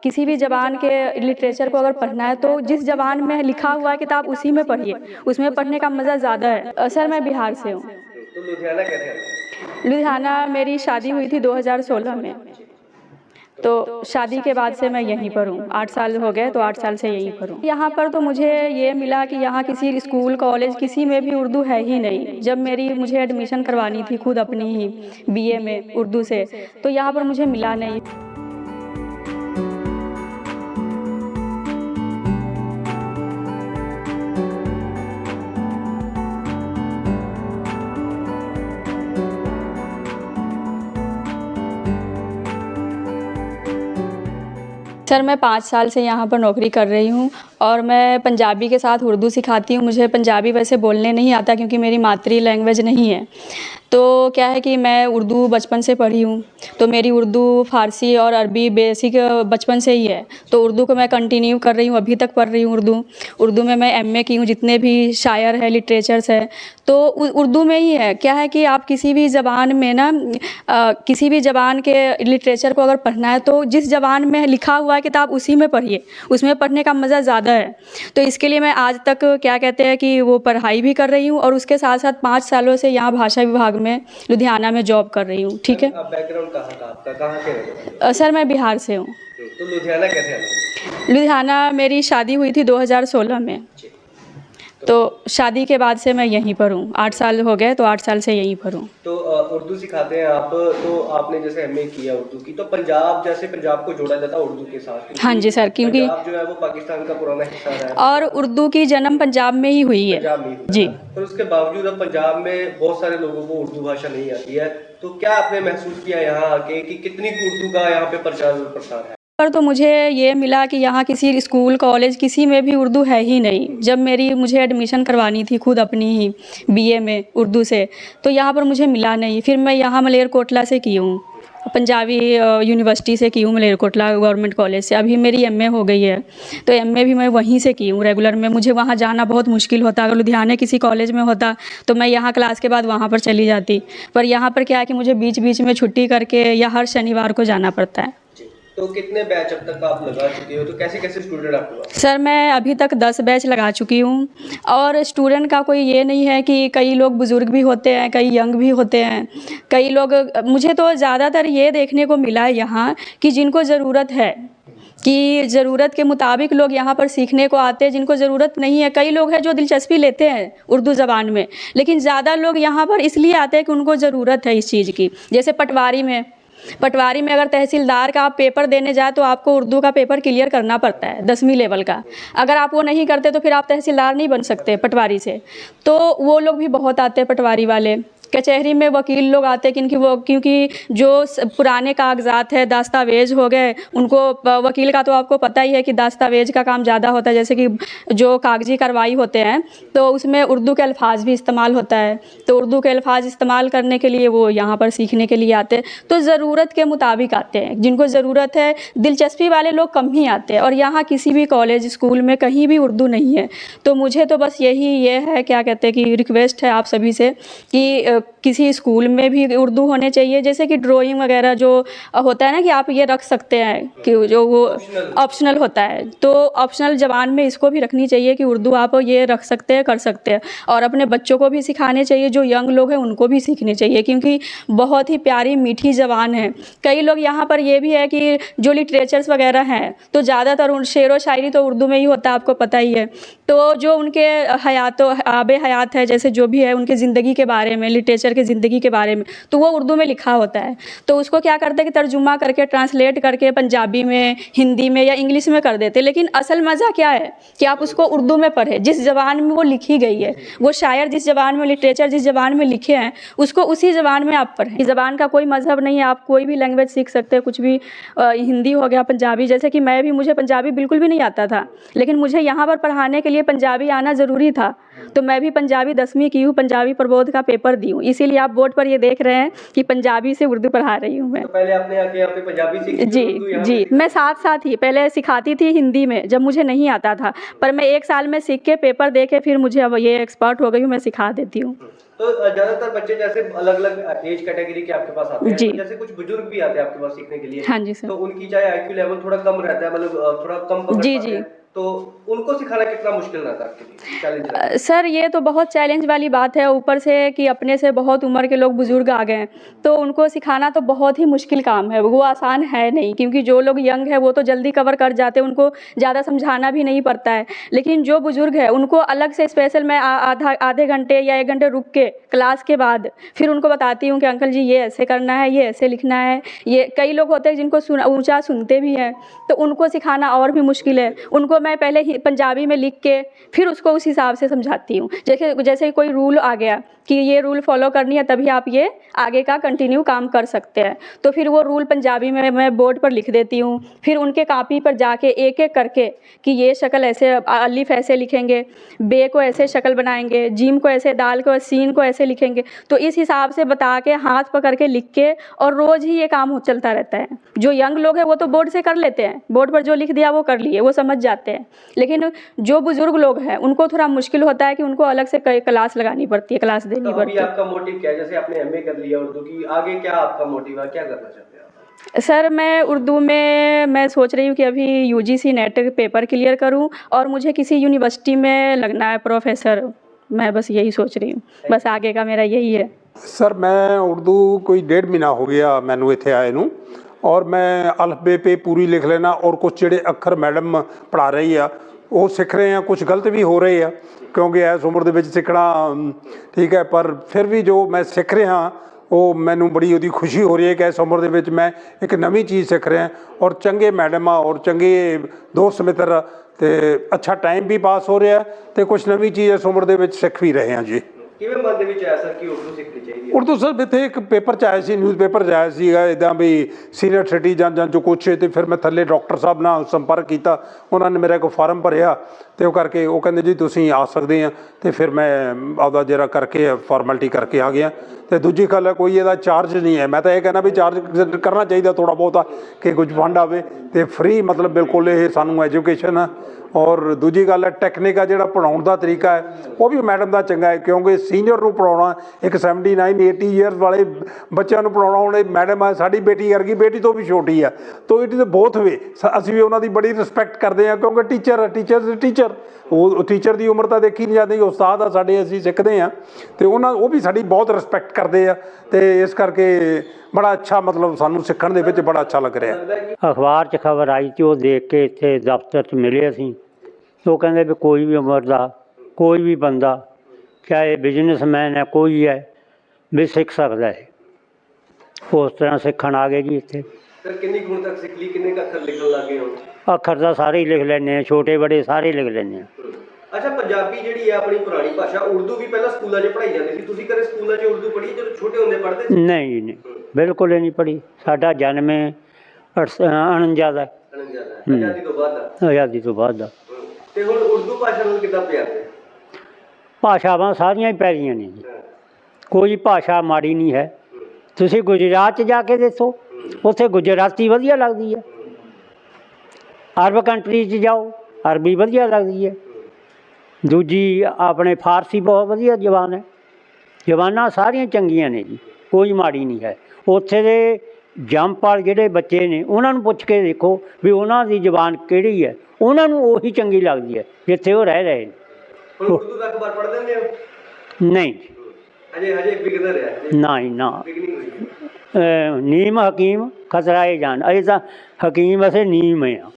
किसी भी ज़बान के लिटरेचर को अगर पढ़ना है तो जिस ज़बान में लिखा हुआ है किताब उसी में पढ़िए, उसमें पढ़ने का मज़ा ज़्यादा है। सर मैं बिहार से हूँ। तो लुधियाना कैसे आए? लुधियाना मेरी शादी हुई थी 2016 में, तो शादी के बाद से मैं यहीं पर हूँ। 8 साल हो गए, तो 8 साल से यहीं पर हूँ। यहाँ पर तो मुझे ये मिला कि यहाँ किसी स्कूल कॉलेज किसी में भी उर्दू है ही नहीं। जब मुझे एडमिशन करवानी थी खुद अपनी ही बीए में उर्दू से, तो यहाँ पर मुझे मिला नहीं। सर मैं 5 साल से यहाँ पर नौकरी कर रही हूँ और मैं पंजाबी के साथ उर्दू सिखाती हूँ। मुझे पंजाबी वैसे बोलने नहीं आता क्योंकि मेरी मातृ लैंग्वेज नहीं है। तो क्या है कि मैं उर्दू बचपन से पढ़ी हूँ, तो मेरी उर्दू फ़ारसी और अरबी बेसिक बचपन से ही है। तो उर्दू को मैं कंटिन्यू कर रही हूँ, अभी तक पढ़ रही हूँ उर्दू में मैं एमए की हूँ। जितने भी शायर है, लिटरेचर्स है, तो उर्दू में ही है। क्या है कि आप किसी भी ज़बान में ना किसी भी ज़बान के लिटरेचर को अगर पढ़ना है तो जिस ज़बान में लिखा हुआ है किताब उसी में पढ़िए, उसमें पढ़ने का मज़ा ज़्यादा है। तो इसके लिए मैं आज तक क्या कहते हैं कि वो पढ़ाई भी कर रही हूँ और उसके साथ साथ 5 सालों से यहाँ भाषा विभाग में लुधियाना में जॉब कर रही हूँ। ठीक है। बैकग्राउंड कहाँ का आपका, कहाँ के रहने वाले? सर मैं बिहार से हूँ। तो लुधियाना कैसे आए? लुधियाना मेरी शादी हुई थी 2016 में, तो शादी के बाद से मैं यहीं पर हूँ। 8 साल हो गए, तो 8 साल से यहीं पर हूँ। तो उर्दू सिखाते हैं आप, तो आपने जैसे एमए किया उर्दू की, तो पंजाब को जोड़ा जाता है उर्दू के साथ? हाँ जी सर, क्योंकि पंजाब जो है वो पाकिस्तान का पुराना हिस्सा है और उर्दू की जन्म पंजाब में ही हुई है। पंजाब में जी। पर उसके बावजूद अब पंजाब में बहुत सारे लोगों को उर्दू भाषा नहीं आती है, तो क्या आपने महसूस किया यहाँ आके कि कितनी उर्दू का यहाँ पे प्रचार प्रसार है? पर तो मुझे ये मिला कि यहाँ किसी स्कूल कॉलेज किसी में भी उर्दू है ही नहीं। जब मुझे एडमिशन करवानी थी खुद अपनी ही बीए में उर्दू से, तो यहाँ पर मुझे मिला नहीं। फिर मैं यहाँ मलेरकोटला से की हूँ, पंजाबी यूनिवर्सिटी से की हूँ, मलेरकोटला गवर्नमेंट कॉलेज से। अभी मेरी एमए हो गई है, तो एमए भी मैं वहीं से की हूँ रेगुलर में। मुझे वहाँ जाना बहुत मुश्किल होता। अगर लुधियाना किसी कॉलेज में होता तो मैं यहाँ क्लास के बाद वहाँ पर चली जाती, पर यहाँ पर क्या है कि मुझे बीच बीच में छुट्टी करके या हर शनिवार को जाना पड़ता है। तो कितने बैच अब तक आप लगा चुके हो, तो कैसे कैसे स्टूडेंट आपके पास? सर मैं अभी तक 10 बैच लगा चुकी हूँ और स्टूडेंट का कोई ये नहीं है कि कई लोग बुज़ुर्ग भी होते हैं, कई यंग भी होते हैं, कई लोग। मुझे तो ज़्यादातर ये देखने को मिला है यहाँ कि जिनको ज़रूरत है, कि ज़रूरत के मुताबिक लोग यहाँ पर सीखने को आते हैं। जिनको ज़रूरत नहीं है, कई लोग हैं जो दिलचस्पी लेते हैं उर्दू ज़बान में, लेकिन ज़्यादा लोग यहाँ पर इसलिए आते हैं कि उनको ज़रूरत है इस चीज़ की। जैसे पटवारी में अगर तहसीलदार का आप पेपर देने जाए तो आपको उर्दू का पेपर क्लियर करना पड़ता है 10वीं लेवल का। अगर आप वो नहीं करते तो फिर आप तहसीलदार नहीं बन सकते पटवारी से। तो वो लोग भी बहुत आते हैं पटवारी वाले। कचहरी में वकील लोग आते हैं क्योंकि जो पुराने कागजात है, दस्तावेज हो गए, उनको वकील का तो आपको पता ही है कि दस्तावेज का काम ज़्यादा होता है। जैसे कि जो कागजी कार्रवाई होते हैं तो उसमें उर्दू के अल्फाज भी इस्तेमाल होता है। तो उर्दू के अल्फाज इस्तेमाल करने के लिए वो यहाँ पर सीखने के लिए आते हैं। तो ज़रूरत के मुताबिक आते हैं, जिनको ज़रूरत है। दिलचस्पी वाले लोग कम ही आते हैं और यहाँ किसी भी कॉलेज स्कूल में कहीं भी उर्दू नहीं है। तो मुझे तो बस ये है, क्या कहते हैं कि रिक्वेस्ट है आप सभी से कि किसी स्कूल में भी उर्दू होने चाहिए। जैसे कि ड्राइंग वगैरह जो होता है ना कि आप ये रख सकते हैं कि जो वो ऑप्शनल होता है, तो ऑप्शनल ज़बान में इसको भी रखनी चाहिए कि उर्दू आप ये रख सकते हैं, कर सकते हैं। और अपने बच्चों को भी सिखाने चाहिए, जो यंग लोग हैं उनको भी सीखने चाहिए, क्योंकि बहुत ही प्यारी मीठी ज़बान है। कई लोग यहाँ पर ये भी है कि जो लिटरेचर्स वगैरह हैं तो ज़्यादातर शेर व शायरी तो उर्दू में ही होता है, आपको पता ही है। तो जो उनके आबे हयात है, जैसे जो भी है उनकी ज़िंदगी के बारे में, लिटरेचर की ज़िंदगी के बारे में, तो वो उर्दू में लिखा होता है। तो उसको क्या करते हैं कि तर्जुमा करके, ट्रांसलेट करके पंजाबी में, हिंदी में या इंग्लिश में कर देते। लेकिन असल मज़ा क्या है कि आप उसको उर्दू में पढ़ें, जिस ज़बान में वो लिखी गई है। वो शायर जिस ज़बान में, लिटरेचर जिस ज़बान में लिखे हैं, उसको उसी ज़बान में आप पढ़ें। इस ज़बान का कोई मज़हब नहीं है, आप कोई भी लैंग्वेज सीख सकते हैं, कुछ भी। हिंदी हो गया, पंजाबी। जैसे कि मुझे पंजाबी बिल्कुल भी नहीं आता था, लेकिन मुझे यहाँ पर पढ़ाने के लिए पंजाबी आना ज़रूरी था। तो मैं भी पंजाबी 10वीं की हूँ, पंजाबी प्रबोध का पेपर दी हूँ। इसीलिए आप बोर्ड पर ये देख रहे हैं कि पंजाबी से उर्दू पढ़ा रही हूँ मैं। तो पहले आपने आके यहाँ पे पंजाबी सीखी? जी, मैं साथ ही पहले सिखाती थी हिंदी में, जब मुझे नहीं आता था। पर मैं 1 साल में सीख के पेपर दे के फिर मुझे अब ये एक्सपर्ट हो गई हूँ, मैं सिखा देती हूँ। तो ज्यादातर बच्चे जैसे अलग अलग एज कैटेगरी के आपके पास आते हैं, जी। तो जैसे कुछ बुजुर्ग भी आते हैं आपके पास सीखने के लिए, हाँ जी सर। तो उनकी चाहे आईक्यू लेवल थोड़ा कम रहता है, मतलब थोड़ा कम पकड़ जी, पाते जी। हैं, तो उनको सिखाना कितना मुश्किल रहता है आपके लिए, चैलेंज रहता है? सर ये तो बहुत चैलेंज वाली बात है, ऊपर से कि अपने से बहुत उम्र के लोग बुजुर्ग आ गए हैं, तो उनको सिखाना तो बहुत ही मुश्किल काम है, वो आसान है नहीं, क्योंकि जो लोग यंग है वो तो जल्दी कवर कर जाते हैं, उनको ज़्यादा समझाना भी नहीं पड़ता है। लेकिन जो बुजुर्ग है उनको अलग से स्पेशल मैं आधे घंटे या 1 घंटे रुक के क्लास के बाद फिर उनको बताती हूँ कि अंकल जी ये ऐसे करना है, ये ऐसे लिखना है। ये कई लोग होते हैं जिनको ऊँचा सुनते भी हैं, तो उनको सिखाना और भी मुश्किल है। उनको मैं पहले ही पंजाबी में लिख के फिर उसको उस हिसाब से समझाती हूँ। जैसे कोई रूल आ गया कि ये रूल फॉलो करनी है तभी आप ये आगे का कंटिन्यू काम कर सकते हैं, तो फिर वो रूल पंजाबी में मैं बोर्ड पर लिख देती हूँ। फिर उनके कॉपी पर जाके एक एक करके कि ये शक्ल ऐसे, अलिफ ऐसे लिखेंगे, बे को ऐसे शक्ल बनाएंगे, जीम को ऐसे, दाल को, सीन को ऐसे लिखेंगे, तो इस हिसाब से बता के हाथ पकड़ के लिख के, और रोज़ ही ये काम चलता रहता है। जो यंग लोग हैं वो तो बोर्ड से कर लेते हैं, बोर्ड पर जो लिख दिया वो कर लिए, वो समझ जाते हैं। लेकिन जो बुजुर्ग लोग हैं उनको थोड़ा मुश्किल होता है कि उनको अलग से क्लास लगानी पड़ती है, क्लास तो देनी अभी पड़ती है। आपका मोटिव क्या है, जैसे आपने एमए कर लिया उर्दू की, आगे क्या आपका मोटिव है, क्या करना चाहते हैं आप? सर मैं उर्दू में मैं सोच रही हूँ कि अभी यूजीसी नेट पेपर क्लियर करूँ और मुझे किसी यूनिवर्सिटी में लगना है प्रोफेसर। मैं बस यही सोच रही हूँ, बस आगे का मेरा यही है। सर मैं उर्दू कोई 1.5 महीना हो गया मैनू इत्थे आए नू, और मैं अल्फबे पे पूरी लिख लेना, और कुछ ਜਿਹੜੇ ਅੱਖਰ ਮੈਡਮ ਪੜ੍ਹਾ ਰਹੀ ਆ ਉਹ ਸਿੱਖ ਰਹੇ ਆ, ਕੁਝ ਗਲਤ ਵੀ ਹੋ ਰਹੇ ਆ ਕਿਉਂਕਿ ਇਸ ਉਮਰ ਦੇ ਵਿੱਚ ਸਿੱਖਣਾ ਠੀਕ ਹੈ, ਪਰ ਫਿਰ ਵੀ ਜੋ ਮੈਂ ਸਿੱਖ ਰਿਹਾ ਉਹ ਮੈਨੂੰ ਬੜੀ ਉਹਦੀ ਖੁਸ਼ੀ ਹੋ ਰਹੀ ਹੈ ਕਿ ਇਸ ਉਮਰ ਦੇ ਵਿੱਚ ਮੈਂ ਇੱਕ ਨਵੀਂ ਚੀਜ਼ ਸਿੱਖ ਰਿਹਾ, ਔਰ ਚੰਗੇ ਮੈਡਮ ਆ ਔਰ ਚੰਗੇ ਦੋਸਤ ਮਿੱਤਰ, ਤੇ ਅੱਛਾ ਟਾਈਮ ਵੀ ਪਾਸ ਹੋ ਰਿਹਾ ਤੇ ਕੁਝ ਨਵੀਂ ਚੀਜ਼ ਇਸ ਉਮਰ ਦੇ ਵਿੱਚ ਸਿੱਖ ਵੀ ਰਹੇ ਹਾਂ ਜੀ। ਕਿਵੇਂ ਮਨ ਦੇ ਵਿੱਚ ਆਇਆ ਸਰ ਕਿ ਉਰਦੂ ਸਿੱਖਣੀ ਚਾਹੀਦੀ ਹੈ? ਉਰਦੂ ਸਰ ਇੱਥੇ ਇੱਕ ਪੇਪਰ 'ਚ ਆਇਆ ਸੀ, ਨਿਊਜ਼ਪੇਪਰ 'ਚ ਆਇਆ ਸੀਗਾ ਇੱਦਾਂ ਵੀ ਸੀਨੀਅਰ ਸਿਟੀਜ਼ਨ ਜਾਂ ਜੋ ਕੁਛ, ਅਤੇ ਫਿਰ ਮੈਂ ਥੱਲੇ ਡਾਕਟਰ ਸਾਹਿਬ ਨਾਲ ਸੰਪਰਕ ਕੀਤਾ, ਉਹਨਾਂ ਨੇ ਮੇਰਾ ਇੱਕ ਫਾਰਮ ਭਰਿਆ ਅਤੇ ਉਹ ਕਰਕੇ ਉਹ ਕਹਿੰਦੇ ਜੀ ਤੁਸੀਂ ਆ ਸਕਦੇ ਆ, ਅਤੇ ਫਿਰ ਮੈਂ ਆਪਦਾ ਜਿਹੜਾ ਕਰਕੇ ਫਾਰਮੈਲਿਟੀ ਕਰਕੇ ਆ ਗਿਆ। ਅਤੇ ਦੂਜੀ ਗੱਲ ਹੈ ਕੋਈ ਇਹਦਾ ਚਾਰਜ ਨਹੀਂ ਹੈ, ਮੈਂ ਤਾਂ ਇਹ ਕਹਿੰਦਾ ਵੀ ਚਾਰਜ ਕਰਨਾ ਚਾਹੀਦਾ ਥੋੜ੍ਹਾ ਬਹੁਤਾ ਕਿ ਕੁਝ ਫੰਡ ਆਵੇ, ਅਤੇ ਫਰੀ ਮਤਲਬ ਬਿਲਕੁਲ ਇਹ ਸਾਨੂੰ ਐਜੂਕੇਸ਼ਨ ਆ। ਔਰ ਦੂਜੀ ਗੱਲ ਹੈ ਟੈਕਨੀਕ ਆ ਜਿਹੜਾ ਪੜ੍ਹਾਉਣ ਦਾ ਤਰੀਕਾ ਹੈ ਉਹ ਵੀ ਮੈਡਮ ਦਾ ਚੰਗਾ ਹੈ, ਕਿਉਂਕਿ ਸੀਨੀਅਰ ਨੂੰ ਪੜ੍ਹਾਉਣਾ, ਇੱਕ 79-80 ਈਅਰਸ ਵਾਲੇ ਬੱਚਿਆਂ ਨੂੰ ਪੜ੍ਹਾਉਣਾ, ਹੁਣ ਇਹ ਮੈਡਮ ਆ ਸਾਡੀ ਬੇਟੀ ਵਰਗੀ, ਬੇਟੀ ਤੋਂ ਵੀ ਛੋਟੀ ਆ, ਤੋ ਇਟ ਇਜ਼ ਬੋਥ ਵੇ। ਅਸੀਂ ਵੀ ਉਹਨਾਂ ਦੀ ਬੜੀ ਰਿਸਪੈਕਟ ਕਰਦੇ ਹਾਂ ਕਿਉਂਕਿ ਟੀਚਰ ਉਹ ਟੀਚਰ ਦੀ ਉਮਰ ਤਾਂ ਦੇਖੀ ਨਹੀਂ ਜਾਂਦੀ, ਉਸਤਾਦ ਆ ਸਾਡੇ, ਅਸੀਂ ਸਿੱਖਦੇ ਹਾਂ, ਅਤੇ ਉਹ ਵੀ ਸਾਡੀ ਬਹੁਤ ਰਿਸਪੈਕਟ ਕਰਦੇ ਆ, ਅਤੇ ਇਸ ਕਰਕੇ ਬੜਾ ਅੱਛਾ ਮਤਲਬ ਸਾਨੂੰ ਸਿੱਖਣ ਦੇ ਵਿੱਚ ਬੜਾ ਅੱਛਾ ਲੱਗ ਰਿਹਾ। ਅਖਬਾਰ 'ਚ ਖਬਰ ਆਈ ਸੀ, ਉਹ ਦੇਖ ਕੇ ਇੱਥੇ ਦਫ਼ਤਰ 'ਚ ਮਿਲੇ ਅਸੀਂ, ਉਹ ਕਹਿੰਦੇ ਵੀ ਕੋਈ ਵੀ ਉਮਰ ਦਾ ਕੋਈ ਵੀ ਬੰਦਾ, ਚਾਹੇ ਬਿਜ਼ਨਸਮੈਨ ਹੈ ਕੋਈ ਹੈ, ਵੀ ਸਿੱਖ ਸਕਦਾ ਹੈ। ਉਸ ਤਰ੍ਹਾਂ ਸਿੱਖਣ ਆ ਗਏ ਜੀ ਇੱਥੇ। ਸਰ ਕਿੰਨੀ ਕੁ ਹੁਣ ਤੱਕ ਸਿੱਖ ਲਈ, ਕਿੰਨੇ ਕੁ ਅੱਖਰ ਲਿਖਣ ਲੱਗ ਗਏ ਹੋ? ਅੱਖਰ ਤਾਂ ਸਾਰੇ ਹੀ ਲਿਖ ਲੈਂਦੇ ਹਾਂ, ਛੋਟੇ ਬੜੇ ਸਾਰੇ ਲਿਖ ਲੈਂਦੇ ਹਾਂ। ਅੱਛਾ, ਪੰਜਾਬੀ ਜਿਹੜੀ ਹੈ ਆਪਣੀ ਪੁਰਾਣੀ ਭਾਸ਼ਾ, ਉਰਦੂ ਵੀ ਪਹਿਲਾਂ ਸਕੂਲਾਂ 'ਚ ਪੜ੍ਹਾਈ ਜਾਂਦੀ ਸੀ, ਤੁਸੀਂ ਕਦੇ ਸਕੂਲਾਂ 'ਚ ਉਰਦੂ ਪੜ੍ਹੀ ਜਦੋਂ ਛੋਟੇ ਹੁੰਦੇ ਪੜ੍ਹਦੇ ਸੀ? ਨਹੀਂ ਜੀ ਨਹੀਂ, ਬਿਲਕੁਲ ਹੀ ਨਹੀਂ ਪੜ੍ਹੀ। ਸਾਡਾ ਜਨਮ 49 ਦਾ, ਆਜ਼ਾਦੀ ਤੋਂ ਬਾਅਦ ਦਾ। ਆਜ਼ਾਦੀ ਤੋਂ ਬਾਅਦ ਦਾ। ਤੇ ਹੁਣ ਉਰਦੂ ਭਾਸ਼ਾ ਨੂੰ ਕਿੱਦਾਂ ਪਿਆਰਦੇ? ਭਾਸ਼ਾਵਾਂ ਸਾਰੀਆਂ ਹੀ ਪਿਆਰੀਆਂ ਨੇ ਜੀ, ਕੋਈ ਭਾਸ਼ਾ ਮਾੜੀ ਨਹੀਂ ਹੈ। ਤੁਸੀਂ ਗੁਜਰਾਤ 'ਚ ਜਾ ਕੇ ਦੇਖੋ, ਉੱਥੇ ਗੁਜਰਾਤੀ ਵਧੀਆ ਲੱਗਦੀ ਹੈ। ਅਰਬ ਕੰਟਰੀ 'ਚ ਜਾਓ, ਅਰਬੀ ਵਧੀਆ ਲੱਗਦੀ ਹੈ। ਦੂਜੀ ਆਪਣੇ ਫਾਰਸੀ ਬਹੁਤ ਵਧੀਆ ਜ਼ਬਾਨ ਹੈ। ਜ਼ਬਾਨਾਂ ਸਾਰੀਆਂ ਚੰਗੀਆਂ ਨੇ ਜੀ, ਕੋਈ ਮਾੜੀ ਨਹੀਂ ਹੈ। ਉੱਥੇ ਦੇ ਜੰਮਪਲ ਜਿਹੜੇ ਬੱਚੇ ਨੇ ਉਹਨਾਂ ਨੂੰ ਪੁੱਛ ਕੇ ਦੇਖੋ ਵੀ ਉਹਨਾਂ ਦੀ ਜ਼ਬਾਨ ਕਿਹੜੀ ਹੈ, ਉਹਨਾਂ ਨੂੰ ਉਹੀ ਚੰਗੀ ਲੱਗਦੀ ਹੈ ਜਿੱਥੇ ਉਹ ਰਹਿ ਰਹੇ ਨੇ। ਹੁਣ ਉਰਦੂ ਦਾ ਅਖਬਾਰ ਪੜ੍ਹਦੇ ਹੁੰਦੇ ਹੋ? ਨਹੀਂ ਹਜੇ ਬਿਗਨਰ ਹੈ, ਨਾ ਹੀ ਨਾ। ਬਿਗਨਿੰਗ ਹੋਈ ਹੈ। ਨੀਮ ਹਕੀਮ ਖਤਰਾਏ ਜਾਨ, ਅਜੇ ਤਾਂ ਹਕੀਮ ਅਸੀਂ ਨੀਮ ਹਾਂ।